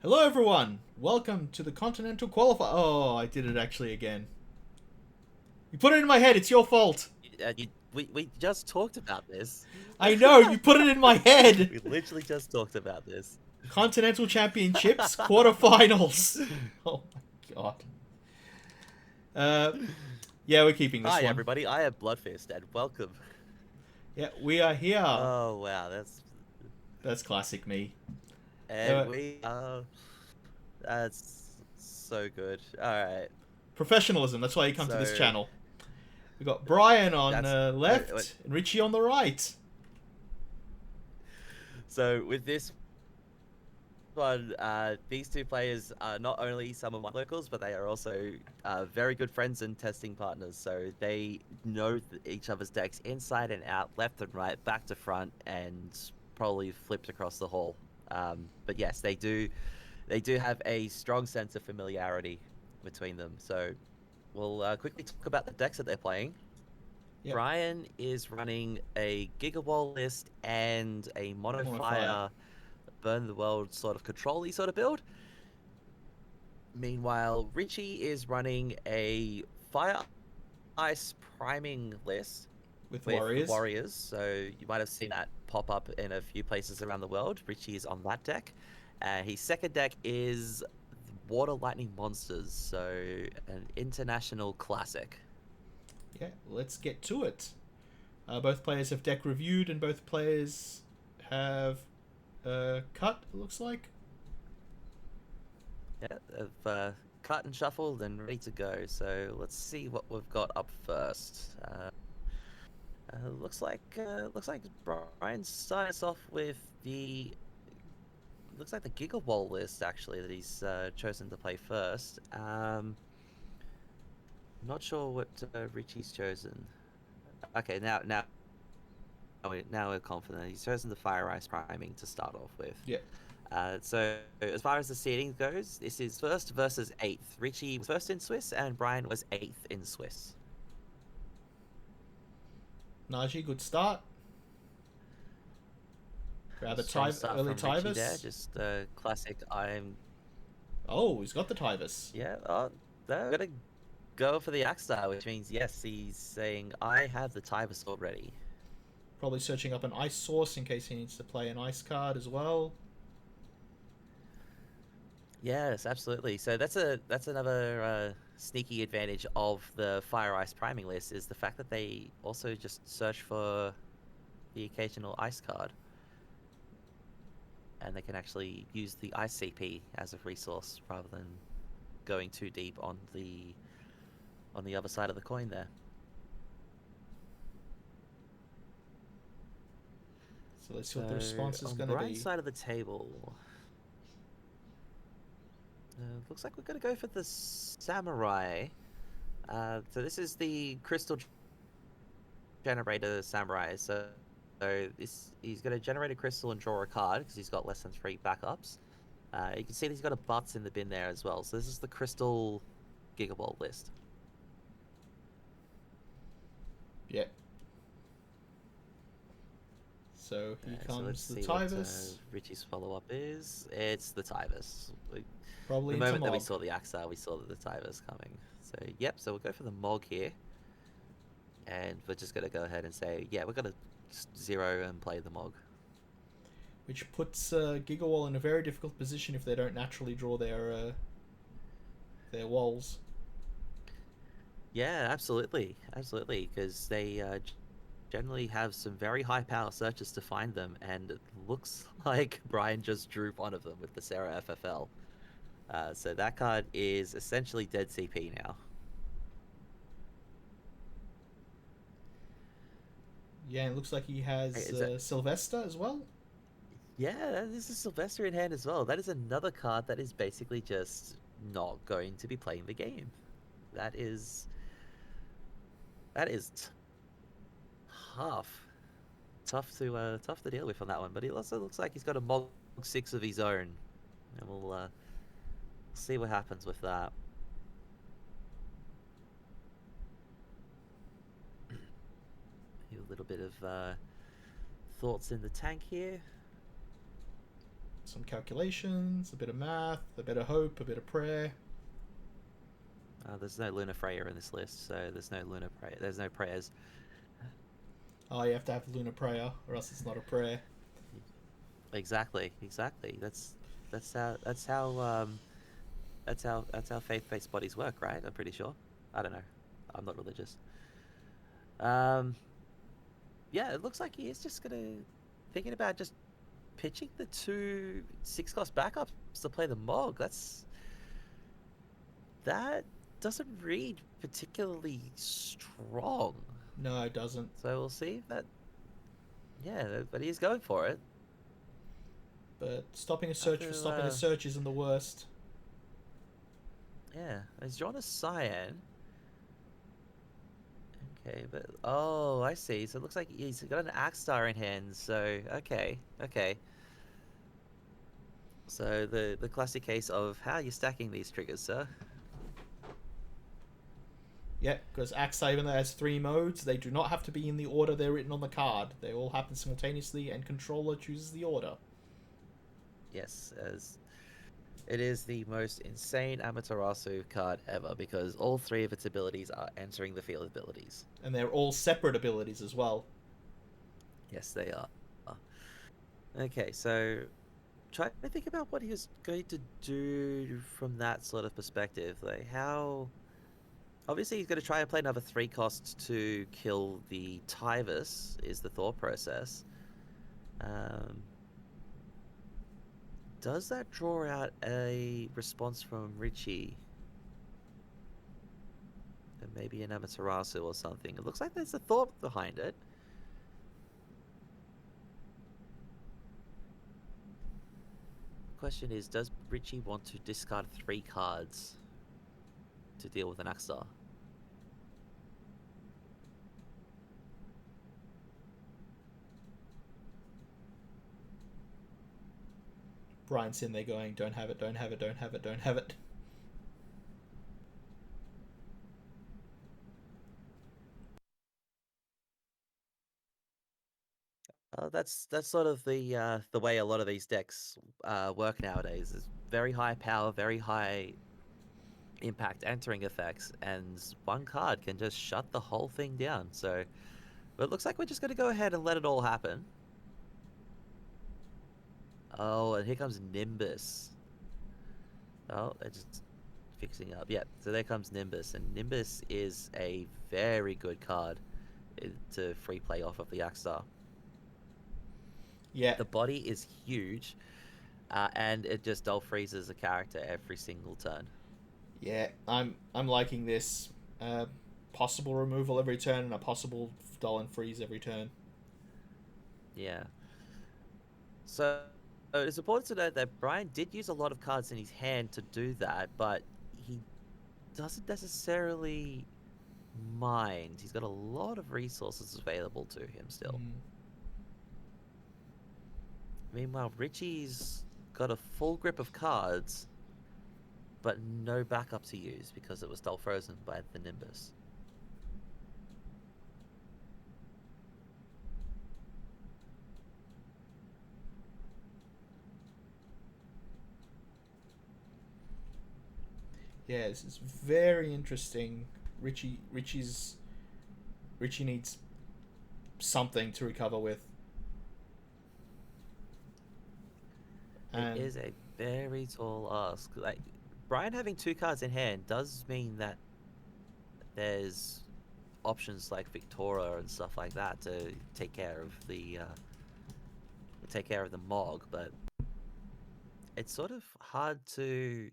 Hello, everyone. Welcome to the Continental Qualifier. Oh, I did it actually again. You put it in my head. It's your fault. We just talked about this. I know. You put it in my head. We literally just talked about this. Continental Championships quarterfinals. Oh my god. Uh, yeah, we're keeping this Hi one. everybody, I am Bloodfist and welcome. Yeah, we are here. Oh wow, That's classic me. and Uh, we are that's so good. All right, Professionalism. That's why you come to this so channel. We got Brian on that's left and Richie on the right. so with this one, these two players are not only some of my locals, but they are also very good friends and testing partners. So they know each other's decks inside and out, left and right, back to front, and probably flipped across the hall. But yes, they do. They do have a strong sense of familiarity between them. So we'll quickly talk about the decks that they're playing. Yep. Brian is running a Gigawall list and a Monofire. Monofire burn the world sort of control-y sort of build. Meanwhile, Richie is running a Fire Ice priming list With with Warriors. Warriors. So you might have seen that pop up in a few places around the world. Richie is on that deck. His second deck is Water Lightning Monsters, so an international classic. Yeah, let's get to it. Both players have deck reviewed, and both players have cut. It looks like. Yeah, they've cut and shuffled and ready to go. So let's see what we've got up first. Looks like Brian starting us off with the looks like the Gigawall list actually that he's chosen to play first. Not sure what Richie's chosen. Okay, now we're confident. He's chosen the Fire Ice priming to start off with. Yeah. So as far as the seeding goes, this is first versus eighth. Richie was first in Swiss, and Brian was eighth in Swiss. Najee, good start. Grab a Strong start early from Richie there. Tivus. Just classic. Oh, he's got the Tivus. Yeah. Oh, they're gonna go for the Axe Star, which means yes, he's saying I have the Tivus already. Probably searching up an ice source in case he needs to play an ice card as well. Yes, absolutely. So that's another sneaky advantage of the Fire Ice priming list is the fact that they also just search for the occasional ice card, and they can actually use the ice CP as a resource rather than going too deep on the other side of the coin there. So let's see what the response is On going to Brian's be. side of the table, looks like we're going to go for the Samurai. So this is the Crystal Generator Samurai. So he's going to generate a crystal and draw a card because he's got less than 3 backups. You can see that he's got a butts in the bin there as well. So this is the Crystal Gigaball list. Yeah. So here So let's comes the see what Tivus. Richie's follow-up is. It's the Tivus. Probably The into moment that we Mob. saw the Axar, we saw the Tivus coming. So yep, so we'll go for the Mog here. And we're just going to go ahead and say, yeah, we're going to zero and play the Mog. Which puts Gigawall in a very difficult position if they don't naturally draw their walls. Yeah, absolutely. Absolutely. Because they generally have some very high power searches to find them. And it looks like Brian just drew one of them with the Sarah FFL. So that card is essentially dead CP now. Yeah, it looks like he has Is that... Sylvester as well. Yeah, this is Sylvester in hand as well. That is another card that is basically just not going to be playing the game. That is tough. Tough to deal with on that one. But he also looks like he's got a Mog 6 of his own. And we'll see what happens with that. A little bit of thoughts in the tank here. some calculations, a bit of math, a bit of hope, a bit of prayer. There's no Luna Freya in this list, so there's no Luna prayer. There's no prayers. Oh, you have to have Luna prayer, or else it's not a prayer. Exactly. That's how faith-based bodies work, right? I'm pretty sure. I don't know. I'm not religious. Um, yeah, it looks like he is just gonna thinking about just pitching the 2 6-cost backups to play the Mog. That doesn't read particularly strong. No, it doesn't. So we'll see if that. Yeah, but he's going for it. But stopping a search for stopping a To, search isn't the worst. yeah, he's drawn a Cyan. Okay, but oh, I see. So it looks like he's got an Axstar in hand. So okay. So the classic case of how you're stacking these triggers, sir. Yeah, because Axa, even though it has 3 modes, they do not have to be in the order they're written on the card. They all happen simultaneously, and controller chooses the order. Yes, as it is the most insane Amaterasu card ever because all 3 of its abilities are entering the field abilities. And they're all separate abilities as well. Yes, they are. Okay, so try to think about what he was going to do from that sort of perspective. Like how obviously he's going to try and play another 3 costs to kill the Tyvus is the thought process. Does that draw out a response from Richie? And maybe an Amaterasu or something. It looks like there's a thought behind it. Question is, does Richie want to discard 3 cards to deal with an Axstar? Brian's in there going, don't have it, don't have it, don't have it, don't have it. That's sort of the way a lot of these decks work nowadays. Is very high power, very high impact entering effects, and 1 card can just shut the whole thing down. So, but it looks like we're just going to go ahead and let it all happen. Oh, and here comes Nimbus. Oh, it's just fixing up. Yeah, so there comes Nimbus, and Nimbus is a very good card to free play off of the Axstar. Yeah. The body is huge, and it just dull freezes a character every single turn. Yeah, I'm liking this. Possible removal every turn and a possible dull and freeze every turn. Yeah. So it's important to note that Brian did use a lot of cards in his hand to do that, but he doesn't necessarily mind. He's got a lot of resources available to him still. Meanwhile, Richie's got a full grip of cards, but no backup to use because it was dull frozen by the Nimbus. Yeah, this is very interesting. Richie needs something to recover with. It is a very tall ask. Like Brian having 2 cards in hand does mean that there's options like Victoria and stuff like that to take care of the Mog, but it's sort of hard to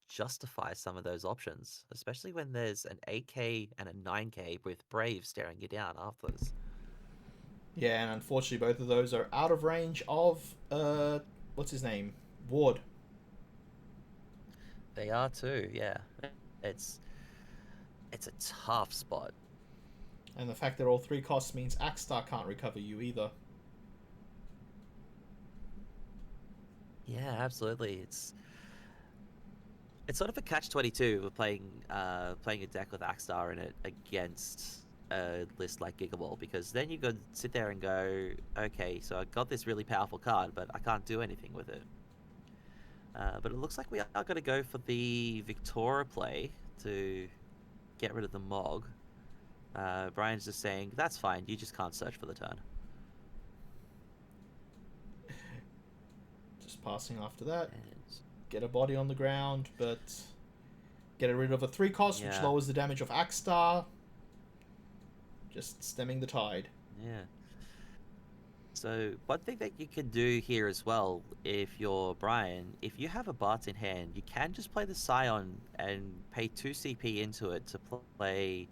justify some of those options, especially when there's an 8k and a 9k with Brave staring you down afterwards. Yeah, and unfortunately both of those are out of range of what's his name? Ward. They are too, yeah. It's a tough spot. And the fact that all 3 costs means Axstar can't recover you either. Yeah, absolutely. It's sort of a catch-22 of playing a deck with Axstar in it against a list like Gigaball, because then you could sit there and go, okay, so I got this really powerful card, but I can't do anything with it. But it looks like we are going to go for the Victoria play to get rid of the Mog. Brian's just saying, that's fine, you just can't search for the turn. Just passing after that. And... Get a body on the ground, but get rid of a 3 cost, which yeah. lowers the damage of Axstar. Just stemming the tide. Yeah. So one thing that you can do here as well, if you're Brian, if you have a Bart in hand, you can just play the Scion and pay 2 CP into it to play,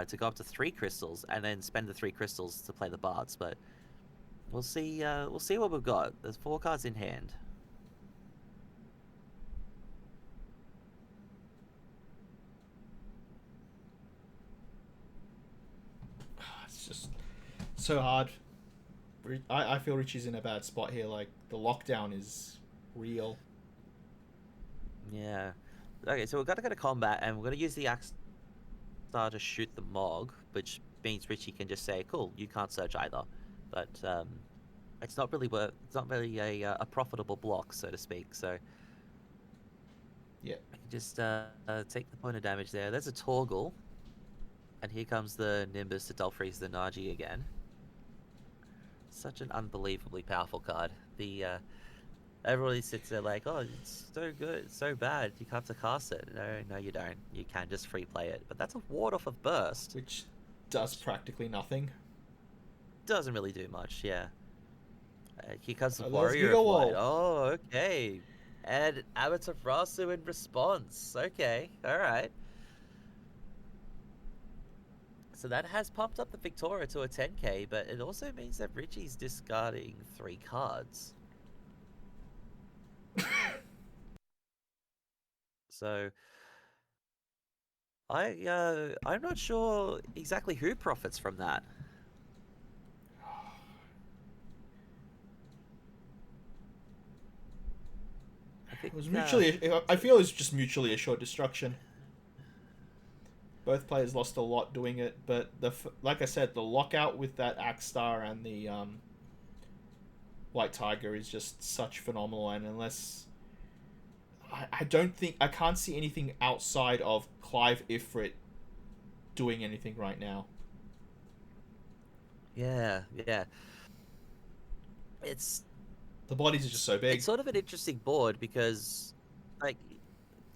to go up to 3 crystals, and then spend the 3 crystals to play the Barts. But we'll see. We'll see what we've got. There's 4 cards in hand. It's just so hard. I feel Richie's in a bad spot here. Like, the lockdown is real. Yeah. Okay, so we're going to go to combat, and we're going to use the Axe Star to shoot the Mog, which means Richie can just say, "Cool, you can't search either." But it's not really a profitable block, so to speak. So yeah, I can just take the point of damage there. There's a Torgal, and here comes the Nimbus to dull freeze the Nagi again. Such an unbelievably powerful card. The everybody sits there like, "Oh, it's so good, it's so bad. You have to cast it." No, you don't. You can just free play it. But that's a ward off of burst, which does practically nothing. Doesn't really do much. Yeah. Here comes the there's Warrior of Light. Gigawall. Oh, okay. And Amaterasu in response. Okay, all right. So that has popped up the Victoria to a 10k, but it also means that Richie's discarding 3 cards. So I'm not sure exactly who profits from that. I think It was I feel it was just mutually assured destruction. Both players lost a lot doing it, but like I said, the lockout with that Axstar and the White Tiger is just such phenomenal. And unless I can't see anything outside of Clive Ifrit doing anything right now. Yeah. The bodies are just so big. It's sort of an interesting board because, like,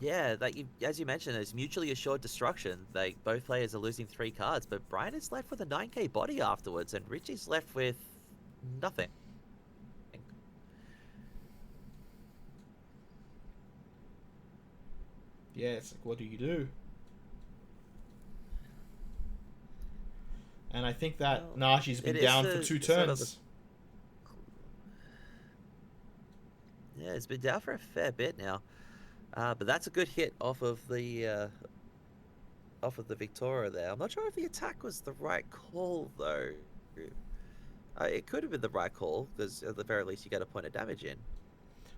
yeah, like as you mentioned, it's mutually assured destruction. Like, both players are losing 3 cards, but Brian is left with a 9k body afterwards, and Richie's left with nothing. Yeah, it's like, what do you do? And I think that Naji's been down for 2 turns. Yeah, it's been down for a fair bit now. But that's a good hit off of the Victoria there. I'm not sure if the attack was the right call, though. It could have been the right call, because at the very least you get a point of damage in.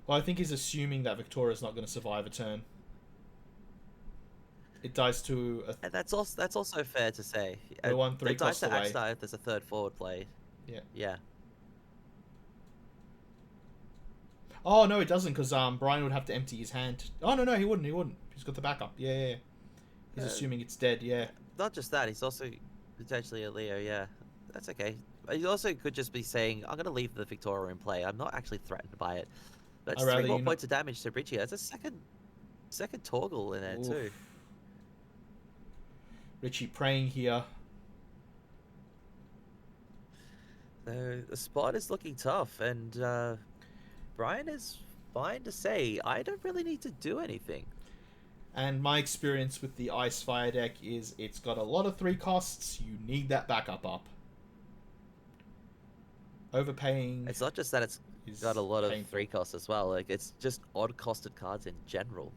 Well, I think he's assuming that Victoria's not going to survive a turn. It dies to And that's also fair to say. The 1/3 it dies cost to away. Axstar if there's a 3rd forward play. Yeah. Oh, no, it doesn't, because Brian would have to empty his hand. Oh, no, he wouldn't. He's got the backup. Yeah. He's assuming it's dead, yeah. Not just that, he's also potentially a Leo, yeah. That's okay. He also could just be saying, I'm going to leave the Victoria in play. I'm not actually threatened by it. That's 3 more points of damage to Richie. That's a second Torgal in there, too. Richie praying here. So the spot is looking tough, and Brian is fine to say, I don't really need to do anything. And my experience with the Ice Fire deck is it's got a lot of 3 costs. You need that backup up. Overpaying. It's not just that it's got a lot of 3 costs as well. Like, it's just odd costed cards in general.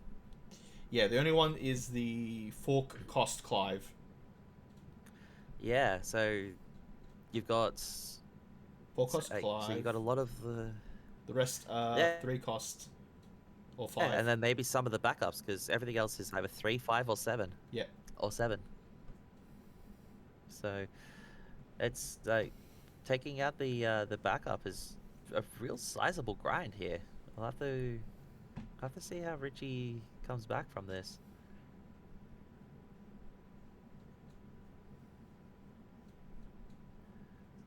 Yeah, the only one is the 4 cost Clive. Yeah, so you've got 4 cost Clive. So you've got a lot of the rest 3 cost or 5. Yeah, and then maybe some of the backups, because everything else is either 3, 5, or 7. Yeah. Or 7. So it's like taking out the backup is a real sizable grind here. I'll have to see how Richie comes back from this.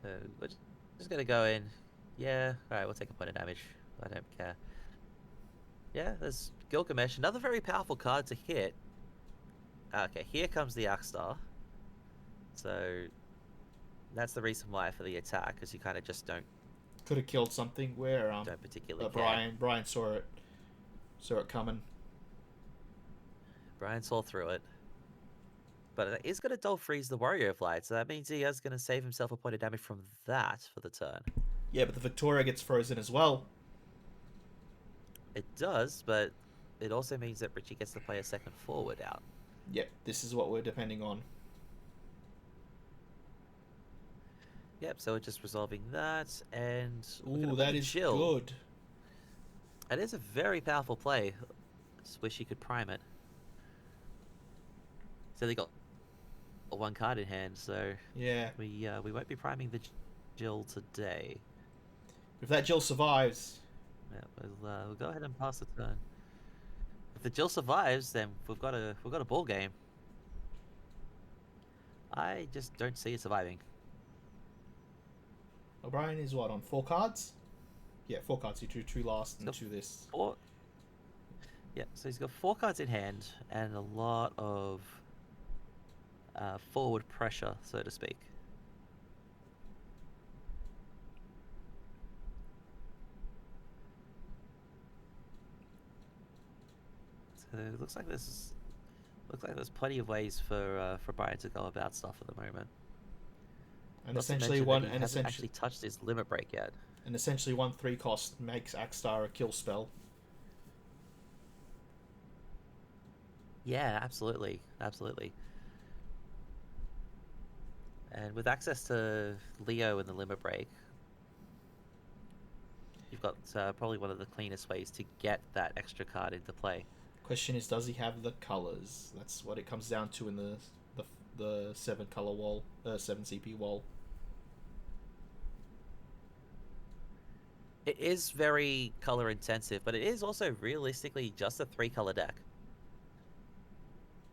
So we're just gonna go in. Yeah, alright, we'll take a point of damage. I don't care. Yeah, there's Gilgamesh, another very powerful card to hit. Okay, here comes the Akstar. So that's the reason why for the attack, because you kind of just Could have killed something where don't particularly care. Brian saw it coming. Brian saw through it. But it is going to dull freeze the Warrior of Light, so that means he is going to save himself a point of damage from that for the turn. Yeah, but the Victoria gets frozen as well. It does, but it also means that Richie gets to play a second forward out. Yep, this is what we're depending on. Yep, so we're just resolving that, and ooh, that is Jill. good. That is a very powerful play. Just wish you could prime it. So they got one card in hand, so yeah, we won't be priming the Jill today. If that Jill survives, yeah, we'll go ahead and pass the turn. If the Jill survives, then we've got a ball game. I just don't see it surviving. O'Brien is what, on 4 cards? Yeah, 4 cards. He drew 2 last and 2 this. 4. Yeah, so he's got 4 cards in hand and a lot of forward pressure, so to speak. So it looks like there's plenty of ways for Brian to go about stuff at the moment. And essentially one and hasn't actually touched his limit break yet. And essentially 1 3 cost makes Akstar a kill spell. Yeah, absolutely, absolutely. And with access to Leo in the limit break, you've got probably one of the cleanest ways to get that extra card into play. Question is, does he have the colors? That's what it comes down to in the 7 color wall, 7 CP wall. It is very color intensive, but it is also realistically just a 3 color deck.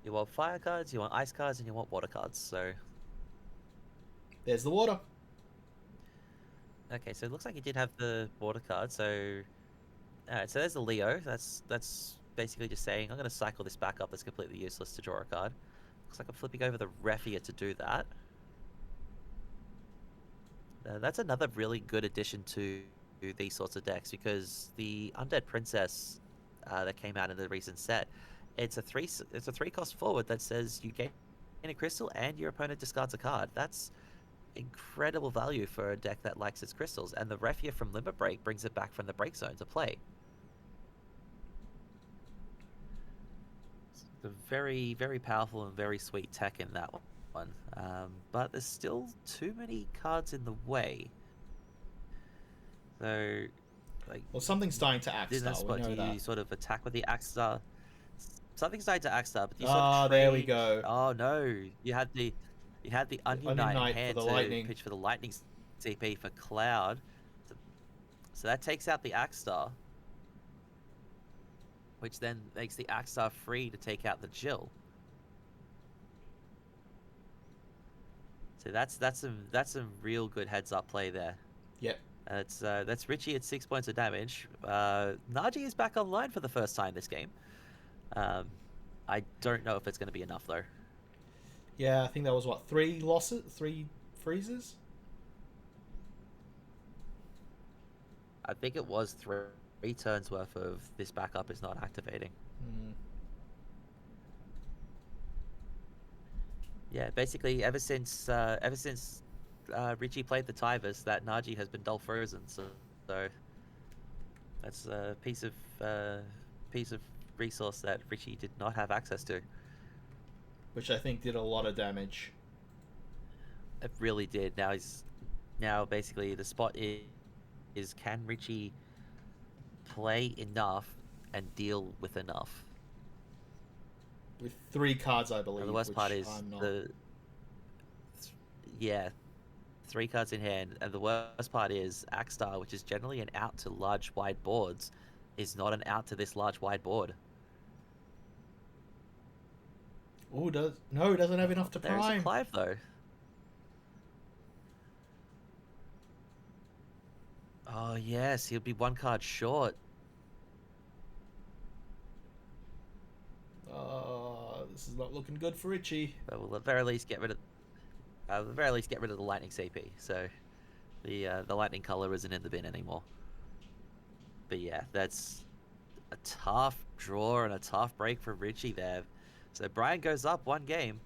You want fire cards, you want ice cards, and you want water cards. So there's the water. Okay, so it looks like he did have the water card. So, alright, so there's the Leo. That's basically just saying I'm going to cycle this back up. That's completely useless to draw a card. Looks like I'm flipping over the Refia to do that. That's another really good addition to these sorts of decks, because the Undead Princess that came out in the recent set, it's a 3 cost forward that says you gain a crystal and your opponent discards a card. That's incredible value for a deck that likes its crystals, and the Refia from Limit Break brings it back from the break zone to play. It's a very, very powerful and very sweet tech in that one. But there's still too many cards in the way. So, like, well, something's starting to Akstar. In that spot, do you sort of attack with the Akstar? Something's starting to Akstar, but you sort of there we go. Oh no, you had the Onion Knight in hand to pitch for the Lightning CP for Cloud. So that takes out the Akstar, which then makes the Akstar free to take out the Jill. So that's some real good heads up play there. Yep. That's Richie at 6 points of damage. Naji is back online for the first time this game. I don't know if it's going to be enough though. Yeah, I think that was what, 3 losses, 3 freezes. I think it was 3 turns worth of this backup is not activating. Yeah, basically ever since Richie played the Tivers, that Naji has been dull frozen. So that's a piece of resource that Richie did not have access to. Which I think did a lot of damage. It really did. Now basically the spot is can Richie play enough and deal with enough? With 3 cards, I believe. And the worst part is 3 cards in hand, and the worst part is Axstar, which is generally an out to large wide boards, is not an out to this large wide board. Oh, no, it doesn't have enough to There is a prime. Clive though. Oh yes, he'll be 1 card short. This is not looking good for Richie. But we'll at the very least get rid of the lightning CP. So the lightning color isn't in the bin anymore. But yeah, that's a tough draw and a tough break for Richie there. So Brian goes up 1 game.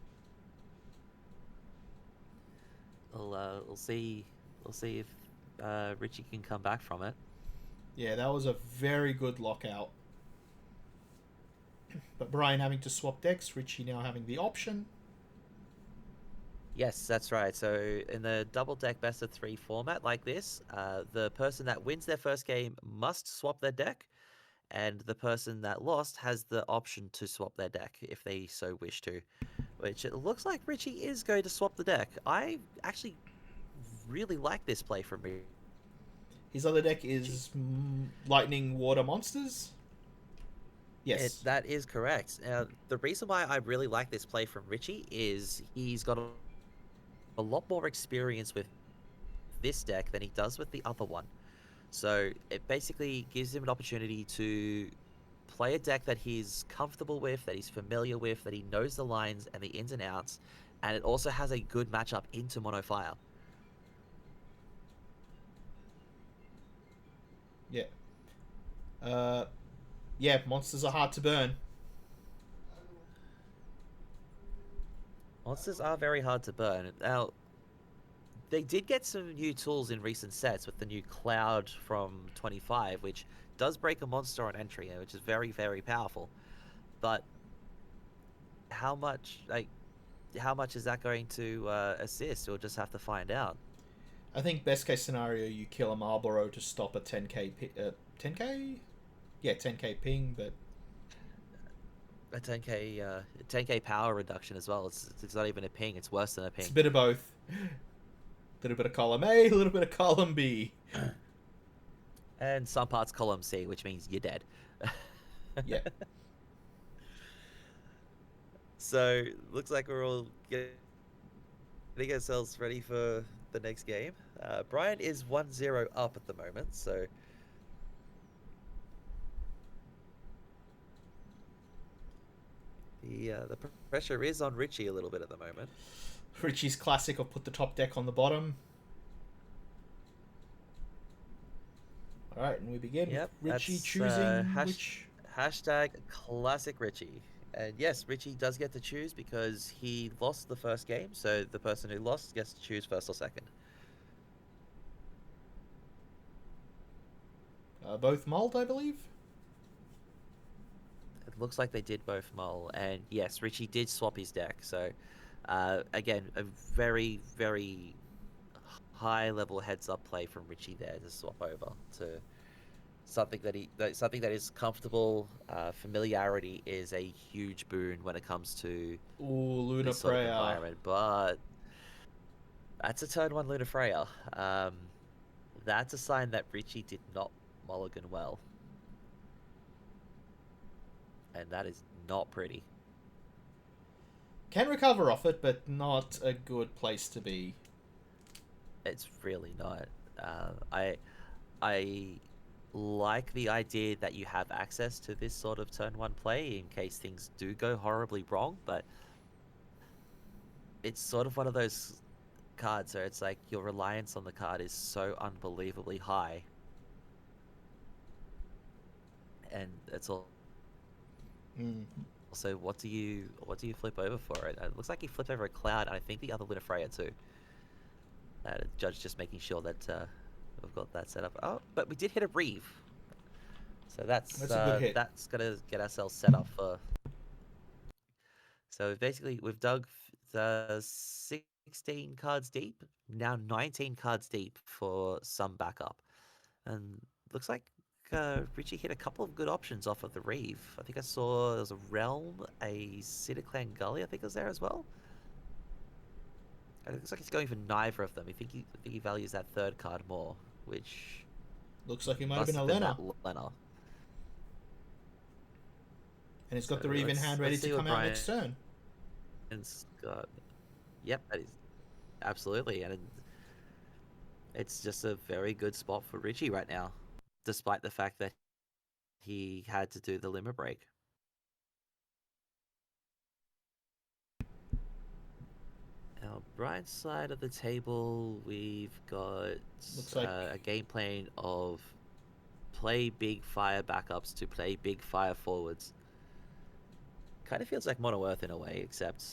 We'll see if Richie can come back from it. Yeah, that was a very good lockout. But Brian having to swap decks, Richie now having the option. Yes, that's right. So in the double deck best of 3 format like this, the person that wins their first game must swap their deck, and the person that lost has the option to swap their deck if they so wish to. Which it looks like Richie is going to swap the deck. I actually really like this play from Richie. His other deck is Lightning Water Monsters. Yes. That is correct. The reason why I really like this play from Richie is he's got a lot more experience with this deck than he does with the other one. So it basically gives him an opportunity to play a deck that he's comfortable with, that he's familiar with, that he knows the lines and the ins and outs, and it also has a good matchup into Mono Fire. Yeah. Yeah, monsters are hard to burn. Monsters are very hard to burn. Now, they did get some new tools in recent sets with the new Cloud from 25, which does break a monster on entry, which is very, very powerful. But how much is that going to assist? We'll just have to find out. I think best case scenario, you kill a Marlboro to stop a 10k 10k? Yeah, 10k ping, but A 10k power reduction as well. It's not even a ping. It's worse than a ping. it's a bit of both. A little bit of column A, a little bit of column B. And some parts column C, which means you're dead. Yeah. So looks like we're all getting ourselves ready for the next game. Brian is 1-0 up at the moment, so the pressure is on Richie a little bit at the moment. Richie's classic of put the top deck on the bottom. Alright, and we begin Yep, with Richie that's, choosing which... Hashtag classic Richie. And yes, Richie does get to choose because he lost the first game, so the person who lost gets to choose first or second. Both mulled, I believe? It looks like they did both mull, and yes, Richie did swap his deck. So, again, a very, very high-level heads-up play from Richie there to swap over to something that is comfortable. Familiarity is a huge boon when it comes to Ooh, Luna this sort of Prayer. environment. But that's a turn 1 Luna Freya. That's a sign that Richie did not mulligan well. And that is not pretty. Can recover off it, but not a good place to be. It's really not. I like the idea that you have access to this sort of turn 1 play in case things do go horribly wrong, but it's sort of one of those cards where it's like your reliance on the card is so unbelievably high. And it's all. So what do you flip over for it? It looks like he flipped over a Cloud, and I think the other Luna Freya too. Judge just making sure that we've got that set up. Oh, but we did hit a Reeve, so that's a good hit. That's gonna get ourselves set up for. So basically, we've dug 16 cards deep, now 19 cards deep for some backup, and looks like Richie hit a couple of good options off of the Reeve. I think I saw there was a Realm, a Cedar Clan Gully, I think was there as well. It looks like he's going for neither of them. I think he values that third card more, which Looks like he might have must been a have been Lena. that Lena. And he's So got the Reeve in hand ready let's to see what come out next turn. Brian's got. Yep, that is absolutely, and it's just a very good spot for Richie right now, despite the fact that he had to do the limit break. Now, Brian's side of the table, we've got Looks like a game plan of play big fire backups to play big fire forwards. Kind of feels like Mono Earth in a way, except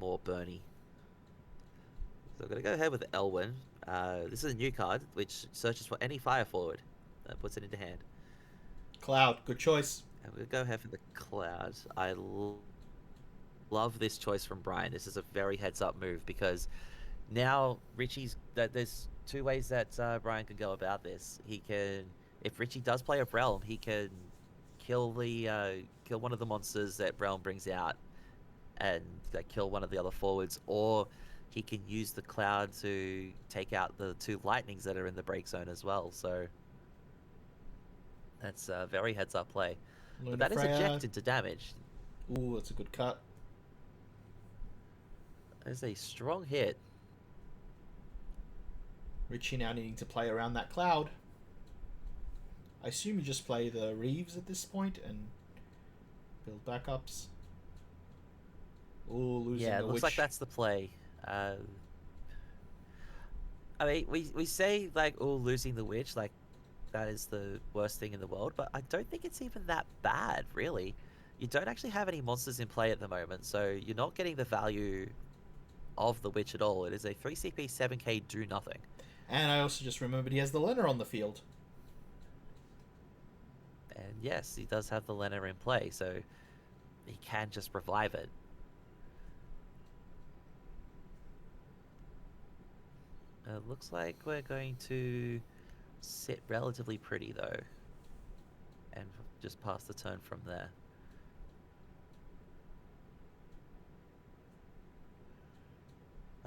more Bernie. So I'm going to go ahead with Elwyn. This is a new card, which searches for any fire forward and puts it into hand. Cloud, good choice. I'm going to go ahead for the Cloud. Love this choice from Brian. This is a very heads-up move because now there's two ways that Brian can go about this. He can, if Richie does play a Realm, he can kill one of the monsters that Realm brings out and kill one of the other forwards, or he can use the Cloud to take out the two lightnings that are in the break zone as well. So that's a very heads-up play. Luna But that is Freya. ejected to damage. Ooh, that's a good cut. That is a strong hit. Richie now needing to play around that Cloud. I assume you just play the Reeves at this point and build backups. Ooh, losing Yeah, the it looks Witch. like that's the play. I mean, we say like, oh, losing the Witch, like that is the worst thing in the world, but I don't think it's even that bad, really. You don't actually have any monsters in play at the moment, so you're not getting the value of the Witch at all. It is a 3 CP 7k do nothing. And I also just remembered he has the Lena on the field. And yes, he does have the Lena in play, so he can just revive it. Looks like we're going to sit relatively pretty, though, and just pass the turn from there.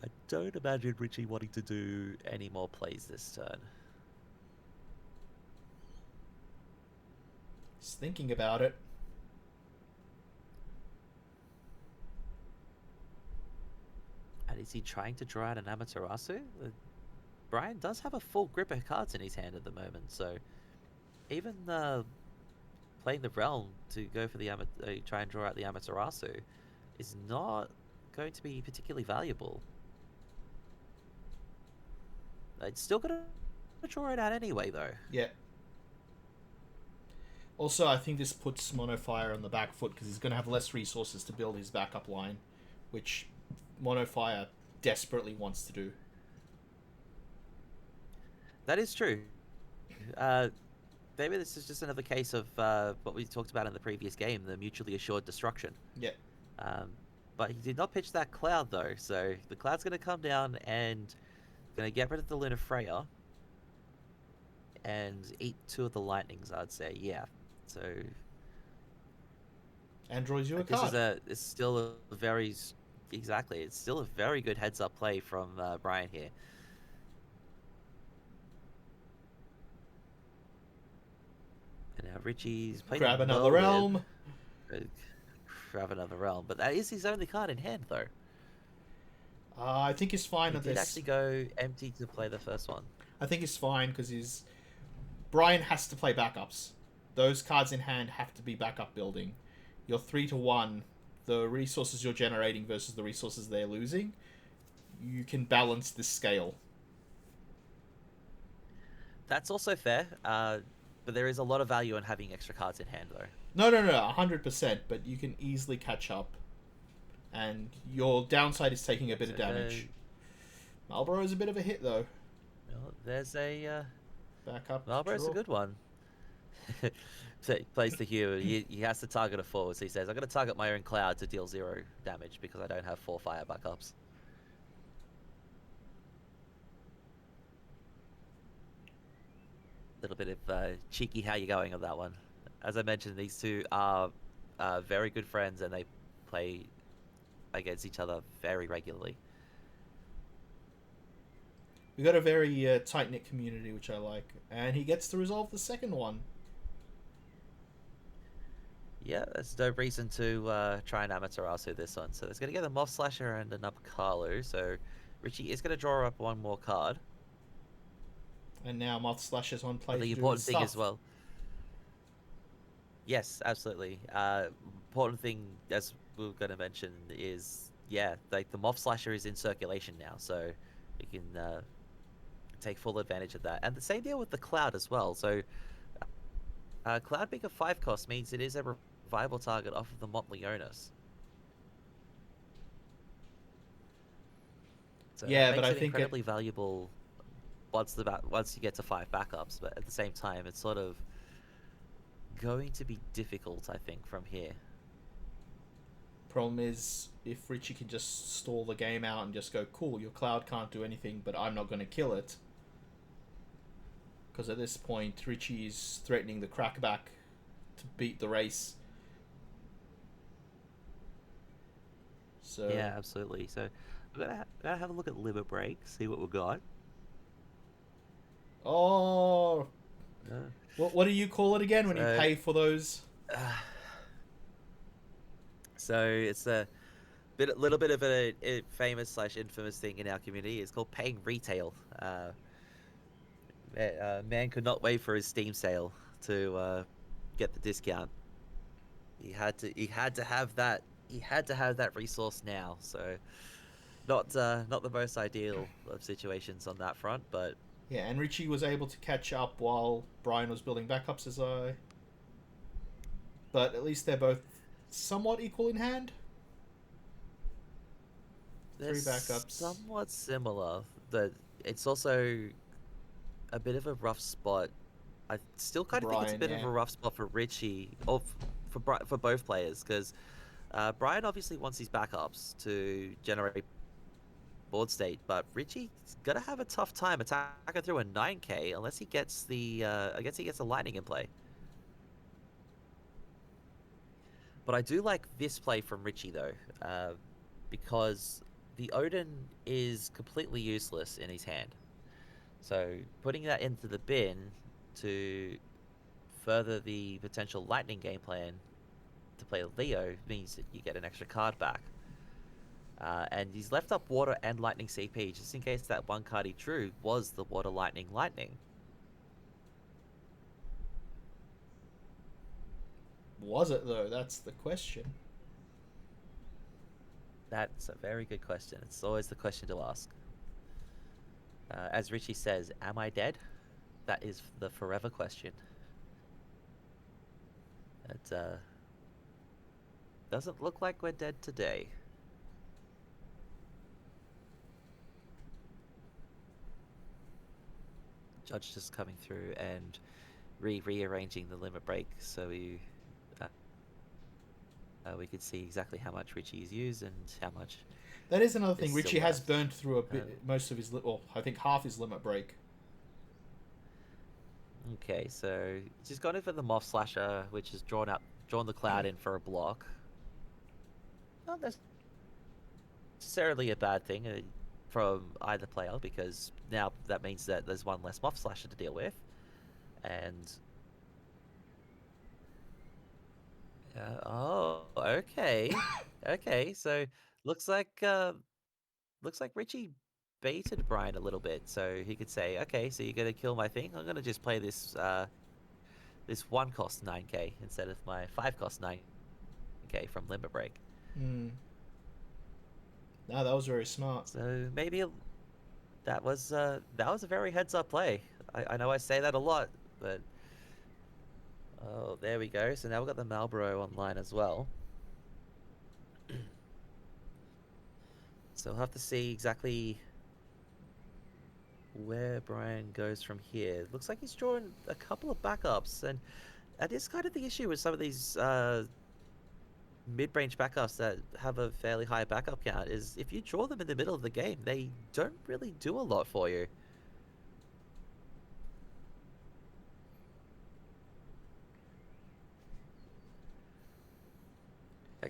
I don't imagine Richie wanting to do any more plays this turn. He's thinking about it. And is he trying to draw out an Amaterasu? Brian does have a full grip of cards in his hand at the moment, so even playing the Realm to go for the try and draw out the Amaterasu is not going to be particularly valuable. It's still going to draw it out anyway, though. Yeah. Also, I think this puts Monofire on the back foot because he's going to have less resources to build his backup line, which Monofire desperately wants to do. That is true. Maybe this is just another case of what we talked about in the previous game, the mutually assured destruction. Yeah. But he did not pitch that Cloud, though, so the Cloud's going to come down and going to get rid of the Luna Freya and eat two of the Lightnings, I'd say. Yeah, so... And draws you a this card. is still a very... Exactly, it's still a very good heads-up play from Brian here. And now Richie's playing Grab another realm. Grab another realm. But that is his only card in hand, though. I think he's fine He at did this. actually go empty to play the first one. I think he's fine because Brian has to play backups. Those cards in hand have to be backup building. You're 3-1. The resources you're generating versus the resources they're losing, you can balance this scale. That's also fair, but there is a lot of value in having extra cards in hand, though. No, 100%, but you can easily catch up. And your downside is taking a bit of damage. Marlborough is a bit of a hit, though. Well, there's a... Backup. Marlborough's a good one. Plays the hero. He has to target a forward, so he says, I'm going to target my own Cloud to deal 0 damage because I don't have 4 fire backups. Little bit of cheeky how you going on that one. As I mentioned, these two are very good friends and they play against each other very regularly. We got a very tight knit community, which I like, and he gets to resolve the second one. Yeah, there's no reason to try and Amaterasu this one. So there's going to get a Moth Slasher and an Upkalu. So Richie is going to draw up one more card. And now Moth Slasher's on play But the to do his important thing stuff. as well. Yes, absolutely. Important thing, as we were going to mention, is yeah, like the Moth Slasher is in circulation now, so you can take full advantage of that. And the same deal with the Cloud as well. So Cloud being a 5 cost means it is a viable target off of the Motley Onus. So that Yeah, but makes I it think incredibly valuable once you get to 5 backups. But at the same time, it's sort of going to be difficult, I think, from here. problem is if Richie can just stall the game out and just go, cool, your Cloud can't do anything, but I'm not going to kill it. Because at this point, Richie's threatening the Crackback to beat the race. So Yeah, absolutely. So we're gonna have a look at Limit Break, see what we've got. oh, Uh, what do you call it again when you so, pay for those? uh, so it's a little bit of a famous slash infamous thing in our community. It's called paying retail. Man could not wait for his Steam sale to get the discount. He had to have that. He had to have that resource now. So not the most ideal of situations on that front, but Yeah, and Richie was able to catch up while Brian was building backups as I. But at least they're both somewhat equal in hand. they're 3 backups. somewhat similar. That it's also a bit of a rough spot. I still For kind of think it's a Brian, bit of yeah. a rough spot for Richie, or for both players, because Brian obviously wants his backups to generate board state, but Richie's gonna have a tough time attacking through a 9K unless he gets the lightning in play. But I do like this play from Richie though, because the Odin is completely useless in his hand. So putting that into the bin to further the potential lightning game plan to play Leo means that you get an extra card back. And he's left up water and lightning CP just in case that one card he drew was the water lightning. Was it though? That's the question. That's a very good question. It's always the question to ask. As Richie says, am I dead? That is the forever question. It doesn't look like we're dead today. Judge just coming through and rearranging the limit break so we could see exactly how much Richie's used and how much That is another is thing. still Richie has left. burnt through a bit, most of his, well, I think half his limit break. Okay, so she's gone in for the Moth Slasher, which has drawn the Cloud in for a block. Not necessarily a bad thing from either player, because now that means that there's one less Moth Slasher to deal with. And oh, okay, okay. So looks like uh, looks like Richie baited Brian a little bit, so he could say, okay, so you're gonna kill my thing. I'm gonna just play this 1 cost 9K instead of my 5 cost 9K from Limit Break. Hmm. No, that was very smart. So maybe that was a very heads up play. I know I say that a lot, but oh, there we go. So now we've got the Marlboro online as well. So we'll have to see exactly where Brian goes from here. Looks like he's drawing a couple of backups, and that is kind of the issue with some of these mid-range backups that have a fairly high backup count, is if you draw them in the middle of the game, they don't really do a lot for you.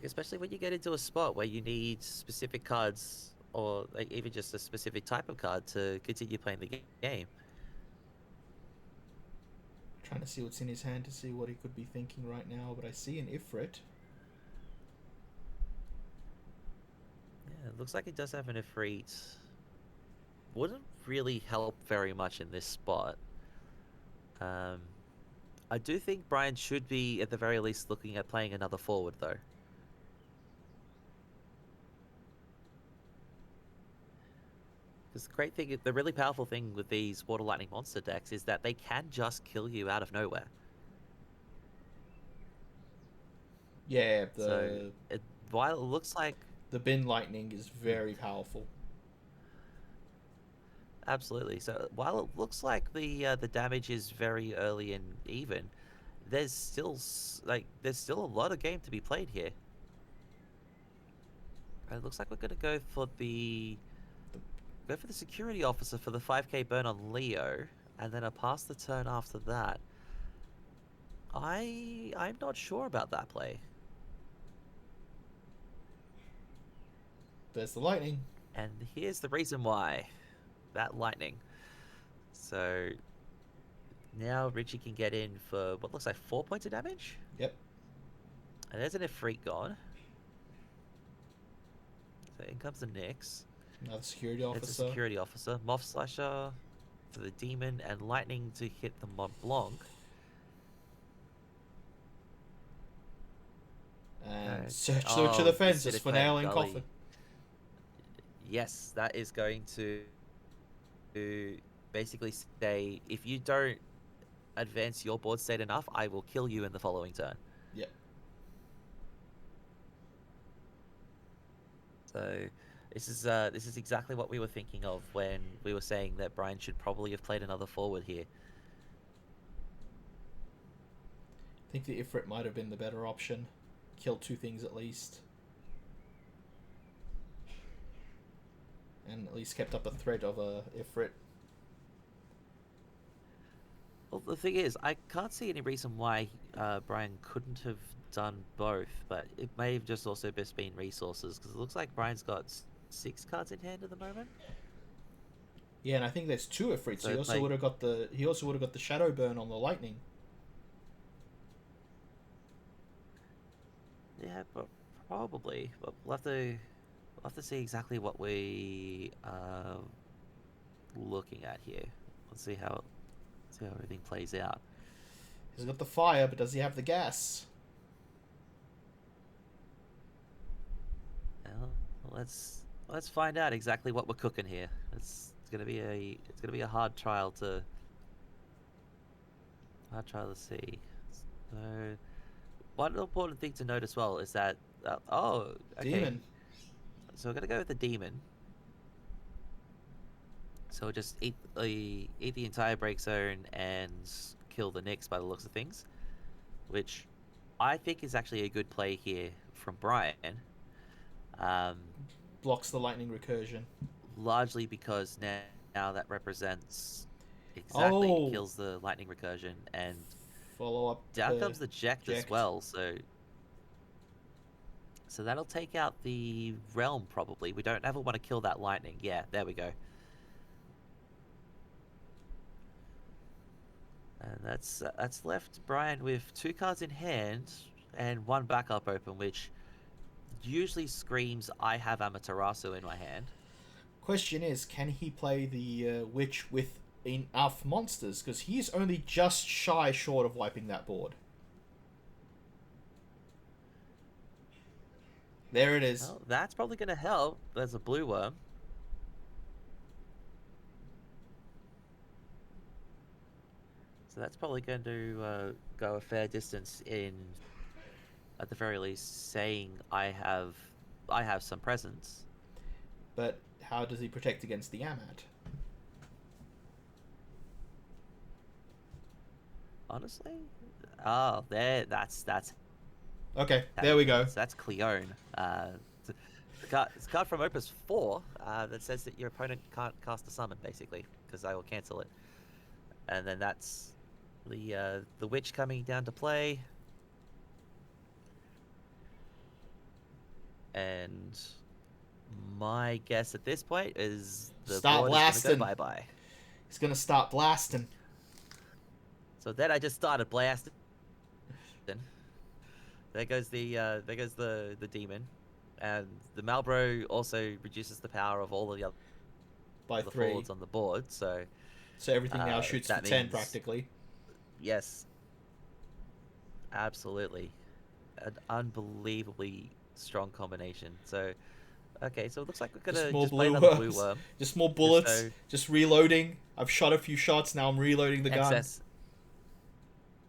Like, especially when you get into a spot where you need specific cards, or like even just a specific type of card to continue playing the game. Trying to see what's in his hand to see what he could be thinking right now, but I see an Ifrit. Yeah, it looks like he does have an Ifrit. Wouldn't really help very much in this spot. I do think Brian should be, at the very least, looking at playing another forward, though. Because the great thing, the really powerful thing with these Water Lightning monster decks is that they can just kill you out of nowhere. Yeah, So, while it looks like... the bin lightning is very powerful. Absolutely. So, while it looks like the damage is very early and even, there's still a lot of game to be played here. It looks like we're gonna go for the security officer for the 5k burn on Leo, and then a pass the turn after that. I'm not sure about that play. There's the lightning. And here's the reason why. That lightning. So now Richie can get in for what looks like 4 points of damage. Yep. And there's an Ifrit gone. So in comes the Nyx. Another security officer. It's a security officer. Moth Slasher for the demon, and lightning to hit the Mont Blanc. And search of the fences for nailing coffin. Yes, that is going to basically say, if you don't advance your board state enough, I will kill you in the following turn. Yep. So this is exactly what we were thinking of when we were saying that Brian should probably have played another forward here. I think the Ifrit might have been the better option. Kill 2 things at least. And at least kept up a threat of a Ifrit. Well, the thing is, I can't see any reason why Brian couldn't have done both, but it may have just also been resources, because it looks like Brian's got 6 cards in hand at the moment. Yeah, and I think there's 2 Ifrits. So He also would have got the Shadow Burn on the lightning. Yeah, but probably. But we'll have to see exactly what we are looking at here. Let's see how everything plays out. He's got the fire, but does he have the gas? Well, let's find out exactly what we're cooking here. It's gonna be a hard trial to see. So, one important thing to note as well is that okay. Demon. So we're gonna go with the demon. So we'll just eat the entire break zone and kill the Nyx by the looks of things, which I think is actually a good play here from Brian. Blocks the lightning recursion. Largely because now that represents exactly kills the lightning recursion, and follow up. Down comes the Ject as well, so that'll take out the realm probably. We don't ever want to kill that lightning. Yeah, there we go. And that's left Brian with 2 cards in hand and 1 backup open, which usually screams, I have Amaterasu in my hand. Question is, can he play the Witch with enough monsters? Because he's only just shy short of wiping that board. There it is. Well, that's probably going to help. There's a blue worm. So that's probably going to go a fair distance in, at the very least, saying I have some presence. But how does he protect against the Amat? Honestly, oh, that's okay. There we go. That's Cleone. It's a card from Opus 4 that says that your opponent can't cast a summon, basically, because I will cancel it. And then that's the Witch coming down to play. And my guess at this point is the Start board is going to go blasting. bye-bye. He's gonna start blasting. So then I just started blasting. There goes the demon, and the Malbro also reduces the power of all of the By other 3. forwards on the board. So So everything now shoots for that 10 means practically. yes, absolutely, an unbelievably strong combination. So okay, so it looks like we're Just gonna more just play blue another blue worms. worm. Just more Just bullets. so Just reloading. I've shot a few shots, now I'm reloading the gun. excess,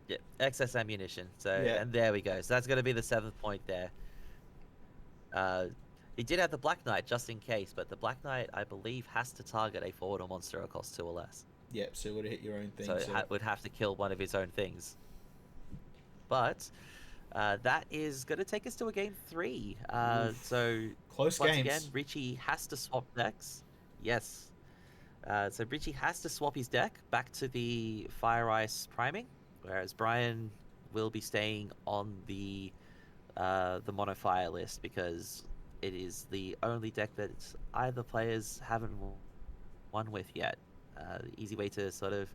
yeah, excess ammunition. So Yeah. and there we go. So that's gonna be the 7th point there. He did have the Black Knight just in case, but the Black Knight, I believe, has to target a forward or monster that costs 2 or less. Yep, so it would have hit your own thing. So it would have to kill one of his own things. But that is going to take us to a game 3. So close once games. again, Richie has to swap decks. Yes. So Richie has to swap his deck back to the Fire Ice priming, whereas Brian will be staying on the Mono Fire list because it is the only deck that either players haven't won with yet. The easy way to sort of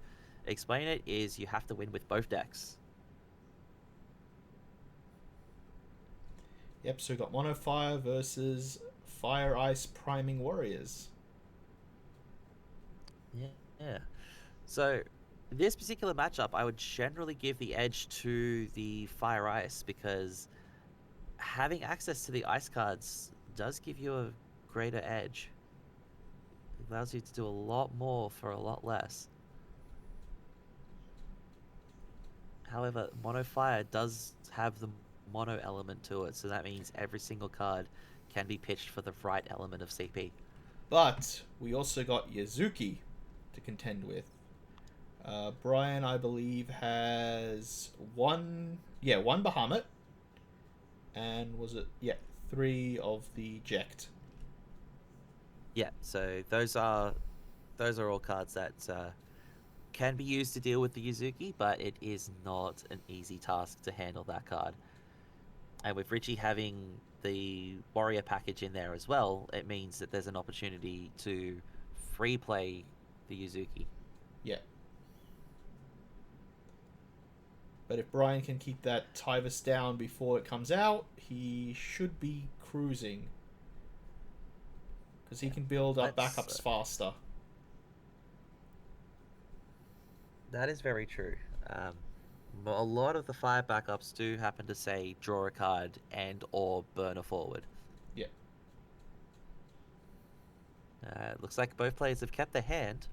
explain it is you have to win with both decks. Yep, so we've got Mono Fire versus Fire Ice Priming Warriors. Yeah. So this particular matchup, I would generally give the edge to the Fire Ice because having access to the ice cards does give you a greater edge. It allows you to do a lot more for a lot less. However, Mono Fire does have the mono element to it, so that means every single card can be pitched for the right element of CP. But we also got Yazuki to contend with. Brian, I believe, has one Bahamut, and was it 3 of the Jekt. Yeah, so those are all cards that can be used to deal with the Yuzuki, but it is not an easy task to handle that card. And with Richie having the warrior package in there as well, it means that there's an opportunity to free play the Yuzuki. Yeah. But if Brian can keep that Tyvus down before it comes out, he should be cruising. Because he can build up backups faster. That is very true. A lot of the fire backups do happen to say draw a card and or burn a forward. Yeah. Looks like both players have kept their hand.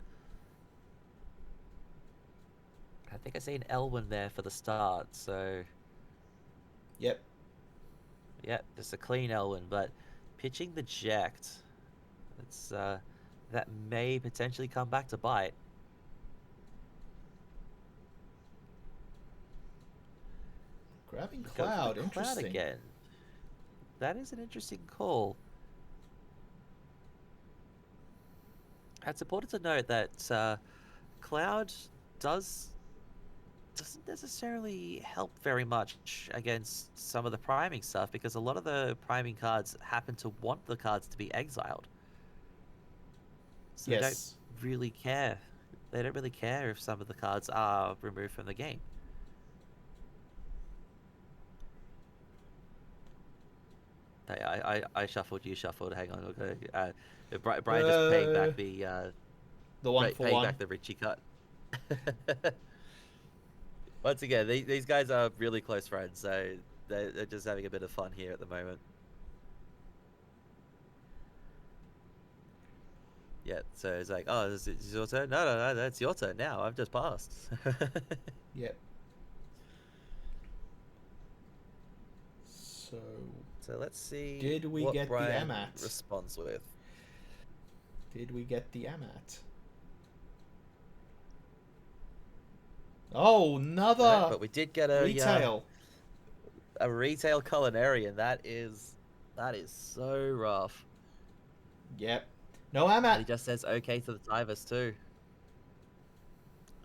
I think I see an Elwyn there for the start, so... Yep. Yep, just a clean Elwyn, but pitching the Jekt, it's, that may potentially come back to bite. Grabbing Cloud, interesting. Cloud again. That is an interesting call. It's important to note that Cloud doesn't necessarily help very much against some of the priming stuff because a lot of the priming cards happen to want the cards to be exiled. So yes. They don't really care. They don't really care if some of the cards are removed from the game. I shuffled, you shuffled. Hang on, okay. Brian just paying back the one for paying one. back the Richie cut. Once again, these guys are really close friends, so they're just having a bit of fun here at the moment. Yeah, so it's like, oh, is it your turn? No, that's your turn now. I've just passed. Yep. So let's see. Did we get Brian the Amat? Responds with. Did we get the Amat? Oh, another. No, but we did get a retail. A retail culinarian. That is so rough. Yep. No Amat. And he just says okay to the Tyvus too.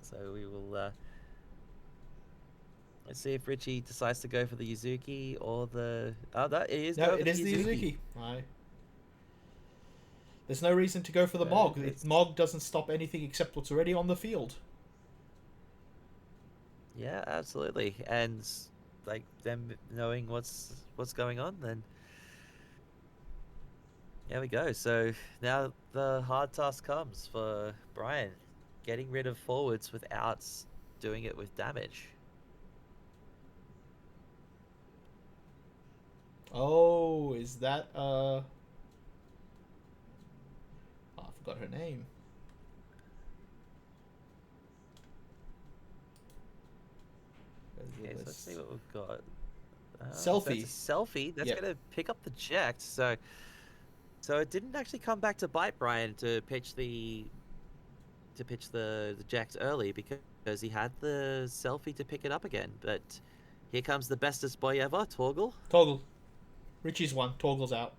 So we will. Let's see if Richie decides to go for the Yuzuki or the... Oh, that it is No, going for it is the Yuzuki. There's no reason to go for the Mog. It's... Mog doesn't stop anything except what's already on the field. Yeah, absolutely. And like them knowing what's going on, then there we go. So now the hard task comes for Brian, getting rid of forwards without doing it with damage. Oh, is that oh, I forgot her name. Okay, so let's see what we've got. Selfie. So that's a selfie. That's Yep. gonna pick up the Ject. So it didn't actually come back to bite Brian to pitch the Ject early because he had the selfie to pick it up again. But here comes the bestest boy ever, Torgal. Toggle. Richie's one. Toggle's out.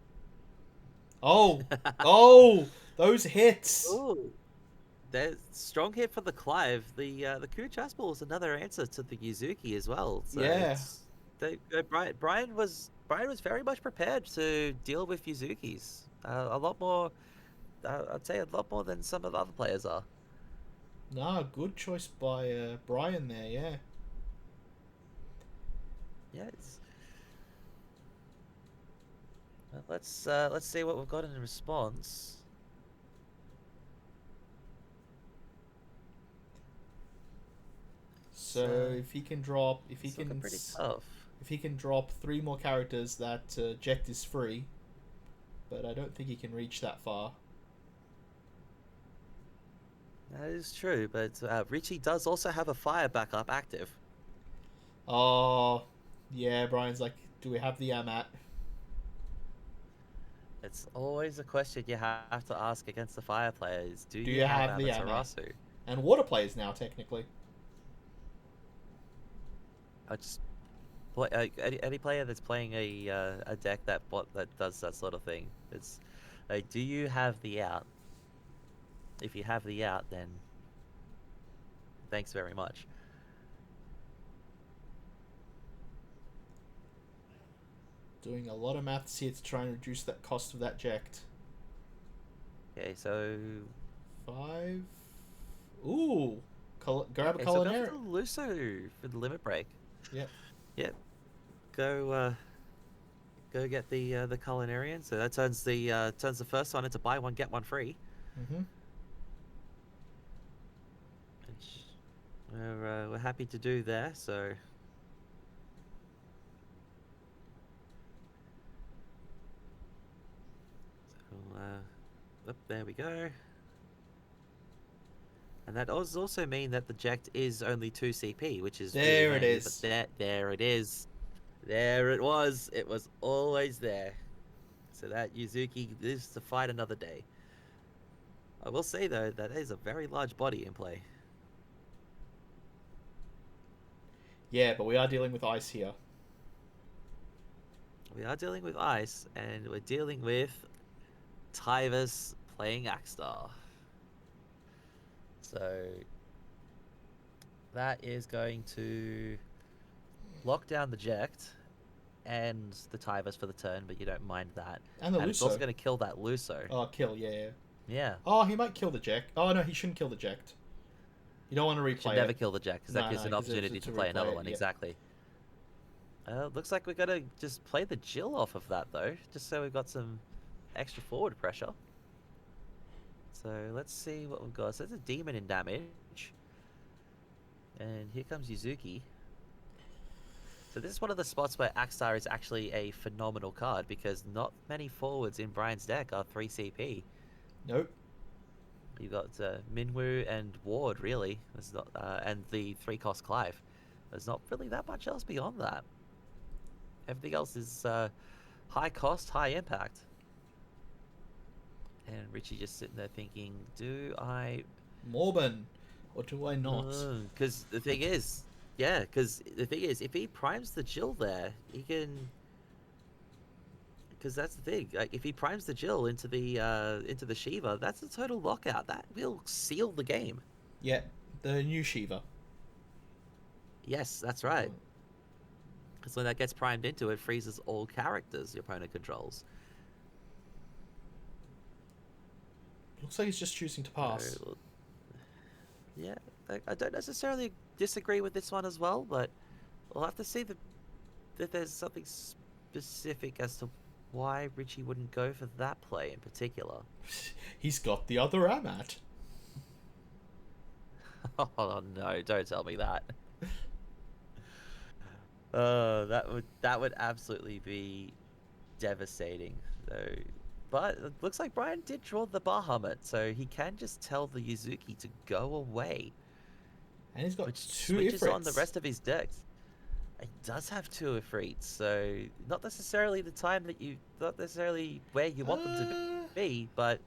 Oh, oh, those hits. Ooh. There's strong hit for the Clive. The Kuch Aspel is another answer to the Yuzuki as well. So Yeah. Brian was very much prepared to deal with Yuzukis. A lot more, I'd say a lot more than some of the other players are. Nah, good choice by Brian there. Yeah. Yeah. Let's see what we've got in response. So if he can drop, if he can, pretty tough. If he can drop 3 more characters, that Ject is free. But I don't think he can reach that far. That is true, but Richie does also have a fire backup active. Oh, yeah. Brian's like, do we have the Amat? It's always a question you have to ask against the fire players. Do Do you you have have the Amaterasu? And water players now, technically. I just any player that's playing a deck that does that sort of thing. It's like, do you have the out? If you have the out, then thanks very much. Doing a lot of maths here to try and reduce that cost of that Ject. Okay, so 5. Ooh, grab a so culinary. go for the Luso for the limit break. Yep. Yep. Go get the culinarian. So that turns the first one into buy one get one free. Mhm. Which we're happy to do there. So. There we go. And that does also mean that the Ject is only 2 CP, which is There really it handy, is. But there it is. There it was. It was always there. So that Yuzuki lives to fight another day. I will say, though, that is a very large body in play. Yeah, but we are dealing with ice here. We are dealing with ice, and we're dealing with Tyvus playing Axstar. So that is going to lock down the Ject and the Tyvus for the turn, but you don't mind that. And the Luso. It's also going to kill that Luso. Oh, kill, yeah. Yeah. Oh, he might kill the Ject. Oh, no, he shouldn't kill the Ject. You don't want to replay Should never kill the Ject, because that gives an opportunity to play another one. Yep. Exactly. Looks like we're going to just play the Jill off of that, though, just so we've got some extra forward pressure. So let's see what we've got. So there's a demon in damage. And here comes Yuzuki. So this is one of the spots where Axstar is actually a phenomenal card, because not many forwards in Brian's deck are 3 CP. Nope. You've got Minwoo and Ward, really. There's not, and the 3-cost Clive. There's not really that much else beyond that. Everything else is high cost, high impact. And Richie just sitting there thinking, do I... Melbourne, or do I not? Because the thing is, if he primes the Jill there, he can... Because that's the thing. Like, if he primes the Jill into the Shiva, that's a total lockout. That will seal the game. Yeah, the new Shiva. Yes, that's right. Because when that gets primed into it, freezes all characters your opponent controls. Looks like he's just choosing to pass. So, yeah, I don't necessarily disagree with this one as well, but we'll have to see that there's something specific as to why Richie wouldn't go for that play in particular. He's got the other Amat. Oh no, don't tell me that. That would absolutely be devastating. So, but it looks like Brian did draw the Bahamut, so he can just tell the Yuzuki to go away. And he's got which two switches Ifrits. on the rest of his decks. He does have two Ifrits, so not necessarily the time that not necessarily where you want them to be, but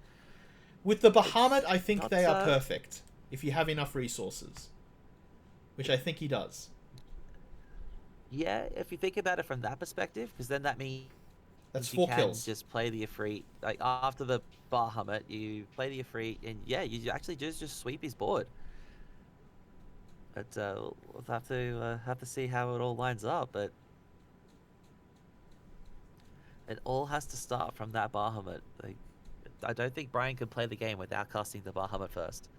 with the Bahamut, I think not, they are perfect if you have enough resources, which I think he does. Yeah, if you think about it from that perspective, because then that means that's you 4 can kills. Just play the Ifrit. Like after the Bahamut, you play the Ifrit, and yeah, you actually just sweep his board. But we'll have to see how it all lines up. But it all has to start from that Bahamut. Like, I don't think Brian could play the game without casting the Bahamut first.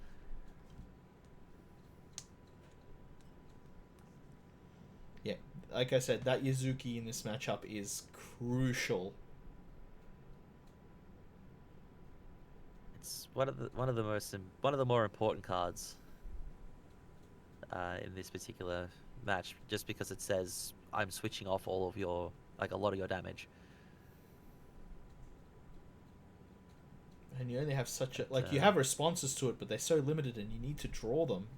Yeah, like I said, that Yuzuki in this matchup is crucial. It's one of the more important cards in this particular match, just because it says I'm switching off all of your, like, a lot of your damage. And you only have such a you have responses to it, but they're so limited, and you need to draw them.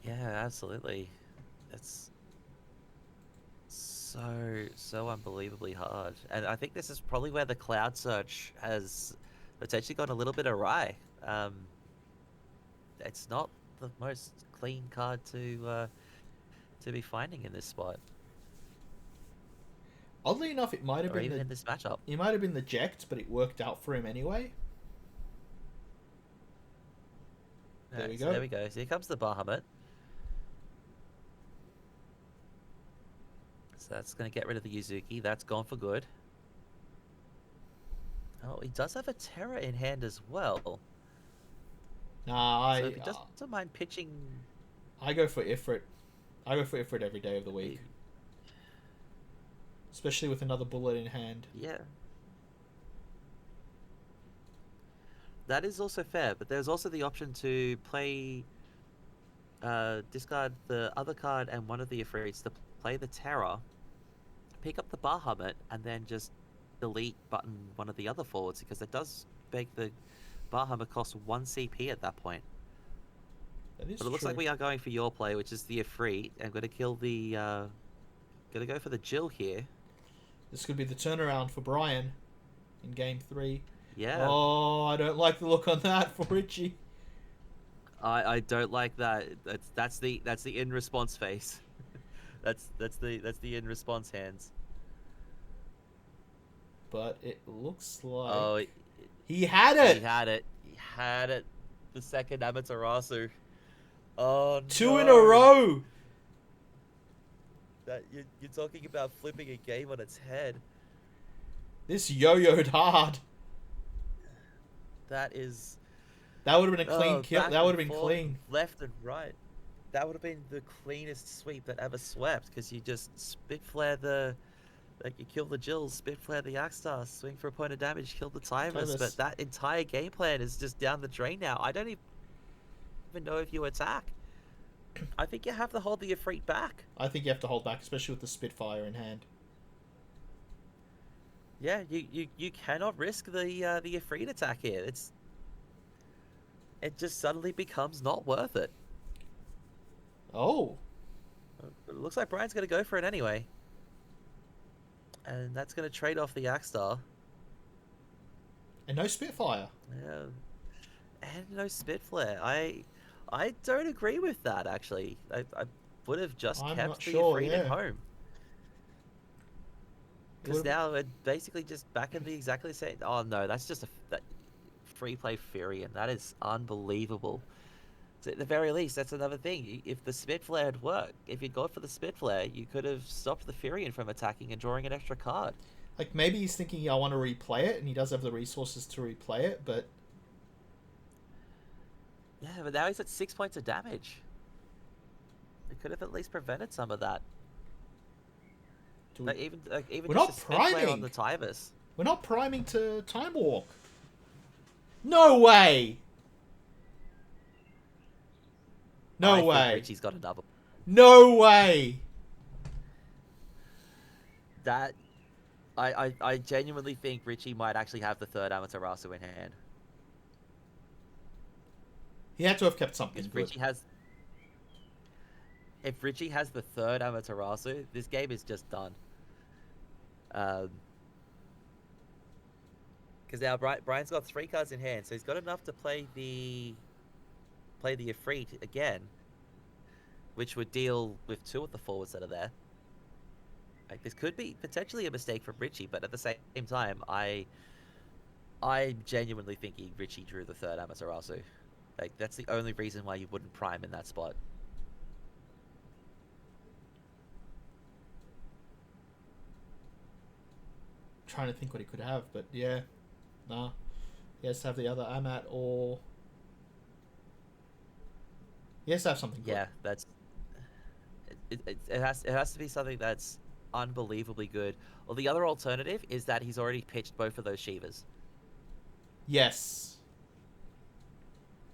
Yeah, absolutely. It's so unbelievably hard, and I think this is probably where the Cloud Search has potentially gone a little bit awry. It's not the most clean card to be finding in this spot. Oddly enough, it might have been in this matchup. It might have been the Ject, but it worked out for him anyway. There we go. There we go. So here comes the Bahamut. So that's going to get rid of the Yuzuki. That's gone for good. Oh, he does have a Terra in hand as well. Nah, so if he doesn't mind pitching... I go for Ifrit. I go for Ifrit every day of the week. Especially with another bullet in hand. Yeah. That is also fair, but there's also the option to play... discard the other card and one of the Ifrits to play the Terra, pick up the Bahamut, and then just delete button one of the other forwards, because it does make the Bahamut cost 1 CP at that point. That is but it looks like we are going for your play, which is the Ifrit. I'm going to kill the... going to go for the Jill here. This could be the turnaround for Brian in game 3. Yeah. Oh, I don't like the look on that for Richie. I don't like that. That's the in response face. that's the in response hands. But it looks like... Oh, he had it! He had it. He had it. The second Amaterasu. Oh, no. 2 in a row! You're talking about flipping a game on its head. This yo-yoed hard. That is... That would have been a clean kill. That would have been clean. Left and right. That would have been the cleanest sweep that ever swept, because you just spit flare the... Like, you kill the Jills, spit flare the Axstar, swing for a point of damage, kill the Timers, but that entire game plan is just down the drain now. I don't even know if you attack. I think you have to hold the Ifrit back. I think you have to hold back, especially with the Spitfire in hand. Yeah, you cannot risk the Ifrit attack here. It just suddenly becomes not worth it. Oh. It looks like Brian's going to go for it anyway. And that's going to trade off the Axstar. And no Spitfire. Yeah. And no Spitflare. I don't agree with that, actually. I would have just kept the Ifrit at home. Because now we're basically just back in the exactly same... Oh, no, that's just a free play Fury, and that is unbelievable So at the very least, that's another thing. If the Spit Flare had worked, if you'd gone for the Spit Flare, you could have stopped the Furion from attacking and drawing an extra card. Like, maybe he's thinking, I want to replay it, and he does have the resources to replay it, but... Yeah, but now he's at 6 points of damage. It could have at least prevented some of that. Dude, Even we're just not a Spit Flare on priming. the Tybus. We're not priming to Time Walk. No way! No I way. think Richie's got a double. No way! That I genuinely think Richie might actually have the third Amaterasu in hand. He had to have kept something If good. Richie has the third Amaterasu, this game is just done. Because now Brian's got 3 cards in hand, so he's got enough to play the Ifrit again, which would deal with 2 of the forwards that are there. Like, this could be potentially a mistake from Richie, but at the same time, I'm genuinely thinking Richie drew the third Amaterasu. Like, that's the only reason why you wouldn't prime in that spot. Trying to think what he could have, but yeah. Nah. He has to have the other Amat, or... He has to have something good. Yeah, that's... It has to be something that's unbelievably good. Or the other alternative is that he's already pitched both of those Shivas. Yes.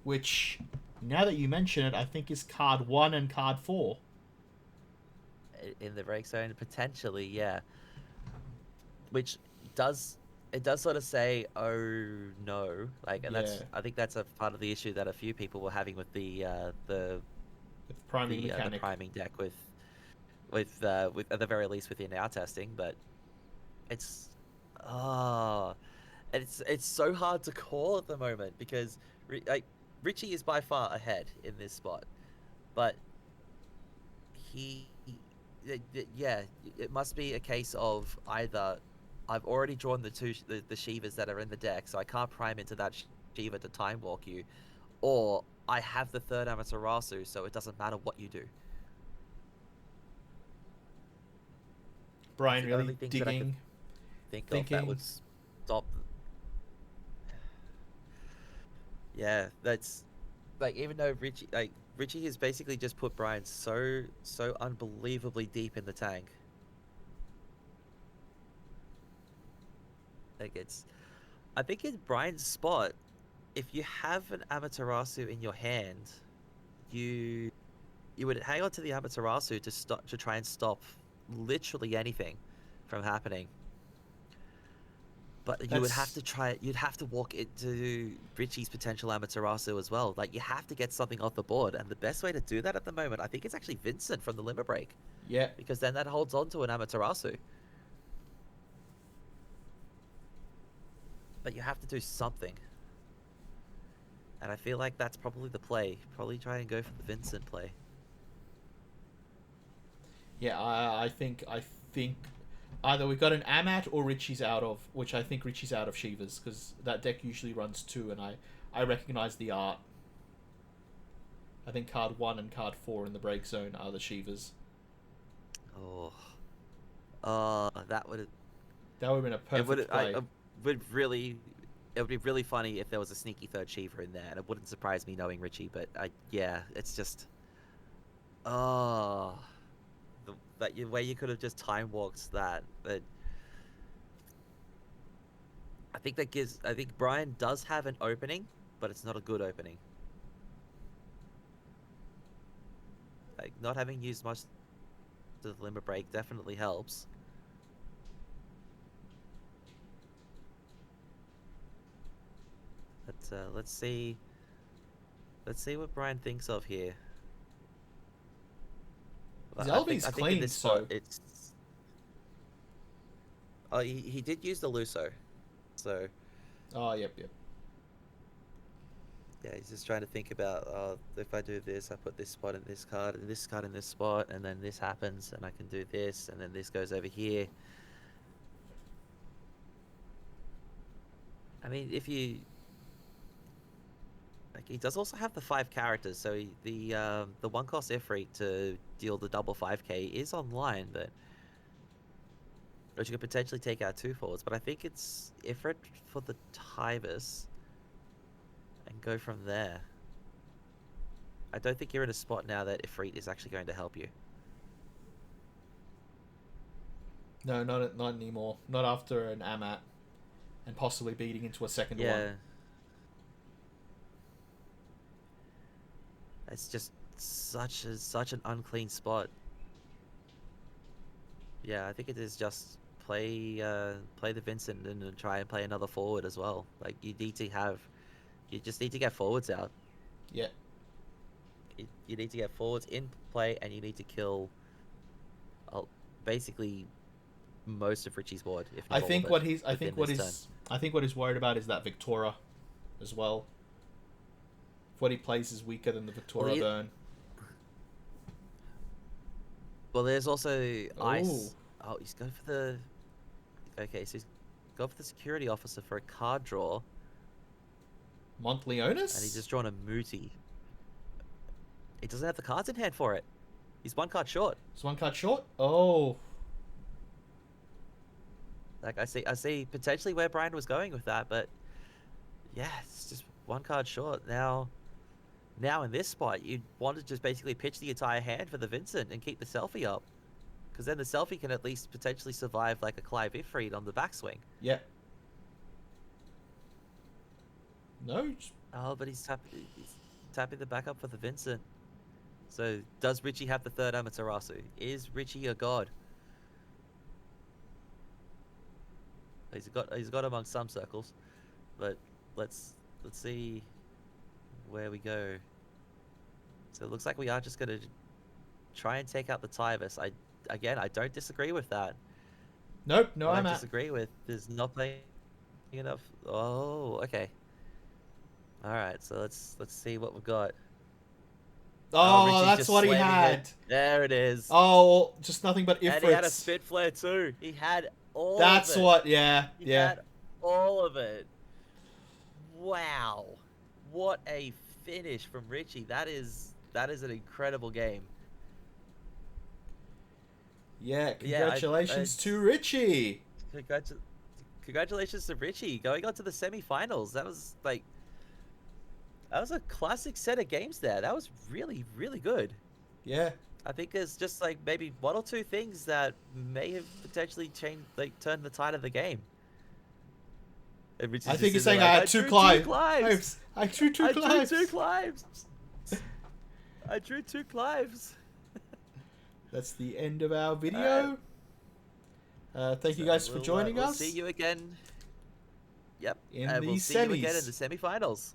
Which, now that you mention it, I think is card 1 and card 4. In the break zone, potentially, yeah. Which does sort of say, oh no, like, and Yeah. I think that's a part of the issue that a few people were having with the Priming mechanic. priming deck with at the very least within our testing, but it's it's so hard to call at the moment because like Richie is by far ahead in this spot, but yeah, it must be a case of either I've already drawn the Shivas that are in the deck, so I can't prime into that Shiva to time walk you, or I have the third Amaterasu, so it doesn't matter what you do. Brian It's the really only things that I digging, could think of that thinking. would stop. Yeah, that's like, even though Richie has basically just put Brian so unbelievably deep in the tank. Like, I think in Brian's spot, if you have an Amaterasu in your hand, you would hang on to the Amaterasu to try and stop literally anything from happening. But you would have to you'd have to walk into Richie's potential Amaterasu as well. Like, you have to get something off the board, and the best way to do that at the moment, I think, it's actually Vincent from the Limit Break. Yeah. Because then that holds on to an Amaterasu. But you have to do something. And I feel like that's probably the play. Probably try and go for the Vincent play. Yeah, I think either we got an Amat or Richie's out of, which I think Richie's out of Shivas, because that deck usually runs 2, and I recognize the art. I think card 1 and card 4 in the break zone are the Shivas. Oh, that would have been a perfect play. It would be really funny if there was a sneaky third Shiva in there, and it wouldn't surprise me knowing Richie. But yeah, it's just, oh, where you could have just time walked that. But I think Brian does have an opening, but it's not a good opening. Like, not having used much of the Limit Break definitely helps. But let's see what Brian thinks of here. Zelby's clean, in this spot, so it's. Oh, he did use the Luso, so. Oh, yep. Yeah, he's just trying to think about, if I do this, I put this spot in this card, and this card in this spot, and then this happens, and I can do this, and then this goes over here. I mean, if you... Like he does also have the 5 characters, so the 1 cost Ifrit to deal the double 5k is online, but which you could potentially take out 2 forwards. But I think it's Ifrit for the Tybus and go from there. I don't think you're in a spot now that Ifrit is actually going to help you. No, not anymore. Not after an Amat and possibly beating into a second one. It's just such an unclean spot. Yeah, I think it is just play the Vincent and try and play another forward as well. Like you just need to get forwards out. Yeah. You need to get forwards in play, and you need to kill basically most of Richie's board. If not I think all what of it, he's I think what he's worried about is that Victoria as well. If what he plays is weaker than the Victoria burn. Well, there's also Ice. Oh, he's going for the... Okay, so he's going for the security officer for a card draw. Montleonis? And he's just drawn a Mooty. He doesn't have the cards in hand for it. He's 1 card short. He's 1 card short? Oh. Like, I see potentially where Brian was going with that, but... Yeah, it's just 1 card short. Now in this spot, you'd want to just basically pitch the entire hand for the Vincent and keep the selfie up. Because then the selfie can at least potentially survive like a Clive Ifrit on the backswing. Yeah. No. Oh, but he's tapping the backup for the Vincent. So, does Richie have the 3rd Amaterasu? Is Richie a god? He's got among some circles, but let's see where we go. So it looks like we are just gonna try and take out the Tybus. I don't disagree with that. Nope, no, I disagree with there's not playing enough. Oh, okay. All right, so let's see what we've got. Oh, that's what he had. There it is. Oh, just nothing but Ifrits. And he had a spit flare too. He had all of it. That's what, yeah. He had all of it. Wow. What a finish from Richie. That is an incredible game. Yeah, congratulations to Richie. Congratulations to Richie going on to the semi-finals. That was a classic set of games there. That was really, really good. Yeah. I think there's just like maybe 1 or 2 things that may have potentially changed, like turned the tide of the game. I think he's saying I had 2 Clives. I drew 2 Clives. I drew 2 Clives. That's the end of our video. Thank you guys for joining us. We'll see you again. Yep. We'll see you again in the semi-finals.